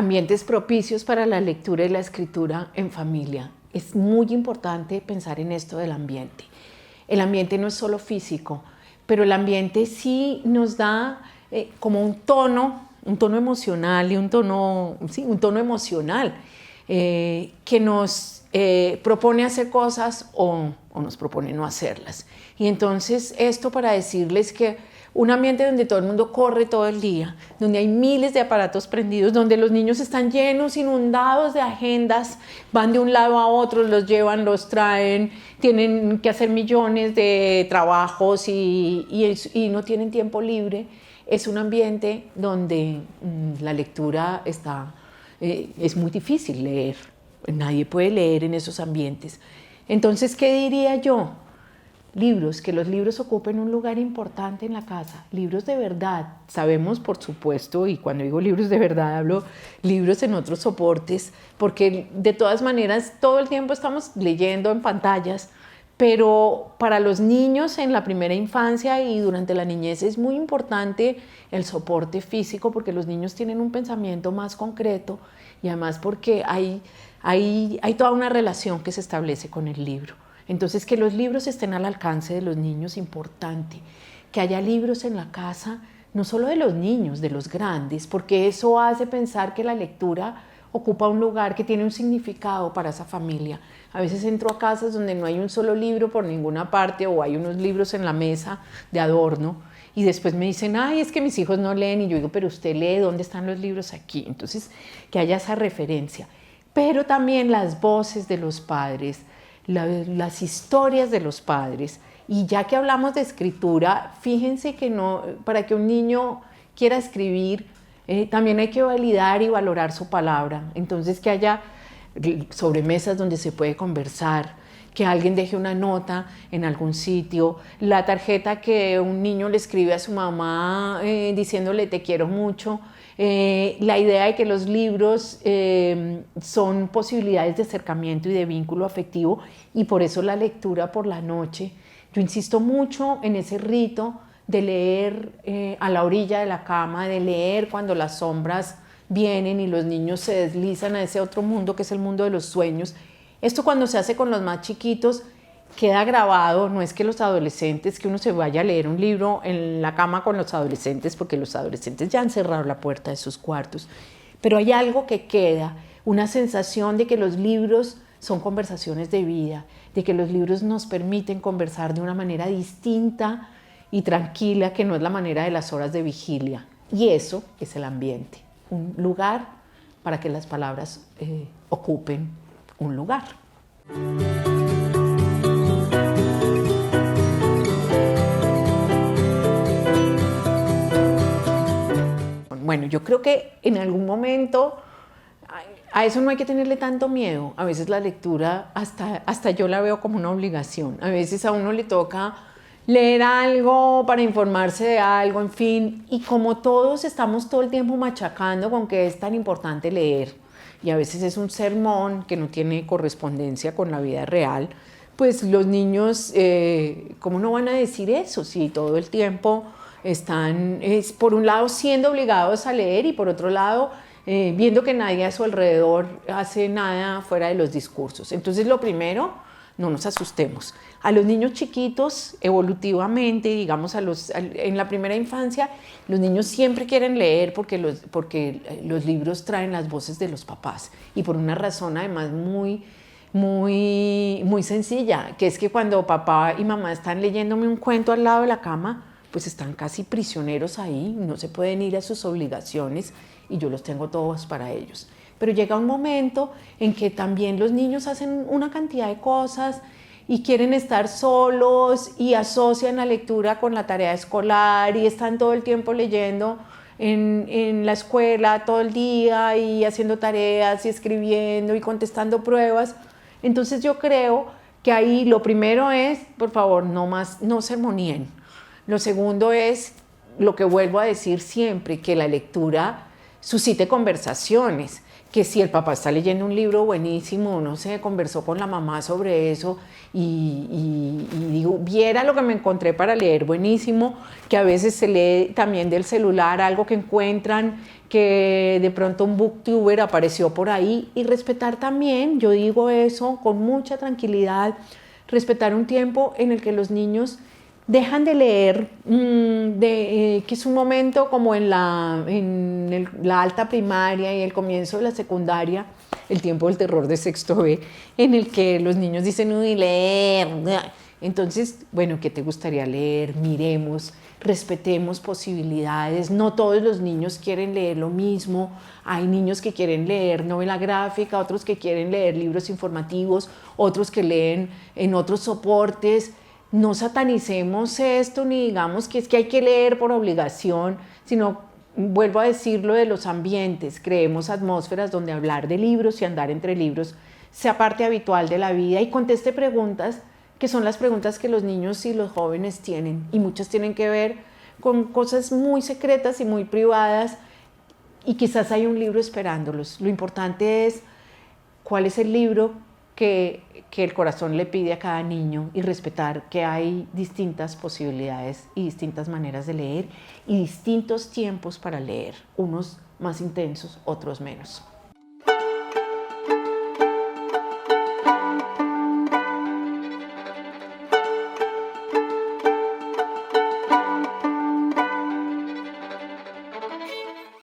ambientes propicios para la lectura y la escritura en familia. Es muy importante pensar en esto del ambiente. El ambiente no es solo físico, pero el ambiente sí nos da como un tono emocional y un tono emocional que nos propone hacer cosas o nos propone no hacerlas. Y entonces esto para decirles que un ambiente donde todo el mundo corre todo el día, donde hay miles de aparatos prendidos, donde los niños están llenos, inundados de agendas, van de un lado a otro, los llevan, los traen, tienen que hacer millones de trabajos y no tienen tiempo libre. Es un ambiente donde la lectura es muy difícil leer. Nadie puede leer en esos ambientes. Entonces, ¿qué diría yo? Libros, que los libros ocupen un lugar importante en la casa, libros de verdad. Sabemos, por supuesto, y cuando digo libros de verdad hablo libros en otros soportes, porque de todas maneras todo el tiempo estamos leyendo en pantallas, pero para los niños en la primera infancia y durante la niñez es muy importante el soporte físico, porque los niños tienen un pensamiento más concreto y además porque hay toda una relación que se establece con el libro. Entonces, que los libros estén al alcance de los niños, importante. Que haya libros en la casa, no solo de los niños, de los grandes, porque eso hace pensar que la lectura ocupa un lugar que tiene un significado para esa familia. A veces entro a casas donde no hay un solo libro por ninguna parte o hay unos libros en la mesa de adorno y después me dicen, ay, es que mis hijos no leen, y yo digo, pero usted lee, ¿dónde están los libros aquí? Entonces, que haya esa referencia. Pero también las voces de los padres, las historias de los padres. Y ya que hablamos de escritura, fíjense que para que un niño quiera escribir, también hay que validar y valorar su palabra. Entonces, que haya sobremesas donde se puede conversar, que alguien deje una nota en algún sitio, la tarjeta que un niño le escribe a su mamá diciéndole te quiero mucho. La idea de que los libros son posibilidades de acercamiento y de vínculo afectivo, y por eso la lectura por la noche. Yo insisto mucho en ese rito de leer a la orilla de la cama, de leer cuando las sombras vienen y los niños se deslizan a ese otro mundo que es el mundo de los sueños. Esto cuando se hace con los más chiquitos queda grabado. No es que los adolescentes, que uno se vaya a leer un libro en la cama con los adolescentes, porque los adolescentes ya han cerrado la puerta de sus cuartos, pero hay algo que queda, una sensación de que los libros son conversaciones de vida, de que los libros nos permiten conversar de una manera distinta y tranquila, que no es la manera de las horas de vigilia. Y eso es el ambiente, un lugar para que las palabras ocupen un lugar. Bueno, yo creo que en algún momento a eso no hay que tenerle tanto miedo. A veces la lectura hasta yo la veo como una obligación. A veces a uno le toca leer algo para informarse de algo, en fin. Y como todos estamos todo el tiempo machacando con que es tan importante leer, y a veces es un sermón que no tiene correspondencia con la vida real, pues los niños, ¿cómo no van a decir eso si todo el tiempo están, por un lado, siendo obligados a leer y por otro lado, viendo que nadie a su alrededor hace nada fuera de los discursos? Entonces, lo primero, no nos asustemos. A los niños chiquitos, evolutivamente, digamos, en la primera infancia, los niños siempre quieren leer porque los libros traen las voces de los papás, y por una razón además muy sencilla, que es que cuando papá y mamá están leyéndome un cuento al lado de la cama, pues están casi prisioneros ahí, no se pueden ir a sus obligaciones y yo los tengo todos para ellos. Pero llega un momento en que también los niños hacen una cantidad de cosas y quieren estar solos y asocian la lectura con la tarea escolar y están todo el tiempo leyendo en la escuela todo el día y haciendo tareas y escribiendo y contestando pruebas. Entonces yo creo que ahí lo primero es, por favor, no sermoníen. Lo segundo es lo que vuelvo a decir siempre, que la lectura suscite conversaciones, que si el papá está leyendo un libro buenísimo, uno se conversó con la mamá sobre eso y digo, viera lo que me encontré para leer, buenísimo, que a veces se lee también del celular algo que encuentran, que de pronto un booktuber apareció por ahí, y respetar también, yo digo eso con mucha tranquilidad, respetar un tiempo en el que los niños dejan de leer, que es un momento como en la alta primaria y el comienzo de la secundaria, el tiempo del terror de sexto B, en el que los niños dicen, uy, leer. Entonces, bueno, ¿qué te gustaría leer? Miremos, respetemos posibilidades. No todos los niños quieren leer lo mismo. Hay niños que quieren leer novela gráfica, otros que quieren leer libros informativos, otros que leen en otros soportes. No satanicemos esto ni digamos que es que hay que leer por obligación, sino, vuelvo a decirlo, de los ambientes. Creemos atmósferas donde hablar de libros y andar entre libros sea parte habitual de la vida, y conteste preguntas que son las preguntas que los niños y los jóvenes tienen, y muchas tienen que ver con cosas muy secretas y muy privadas, y quizás hay un libro esperándolos. Lo importante es cuál es el libro que el corazón le pide a cada niño, y respetar que hay distintas posibilidades y distintas maneras de leer y distintos tiempos para leer, unos más intensos, otros menos.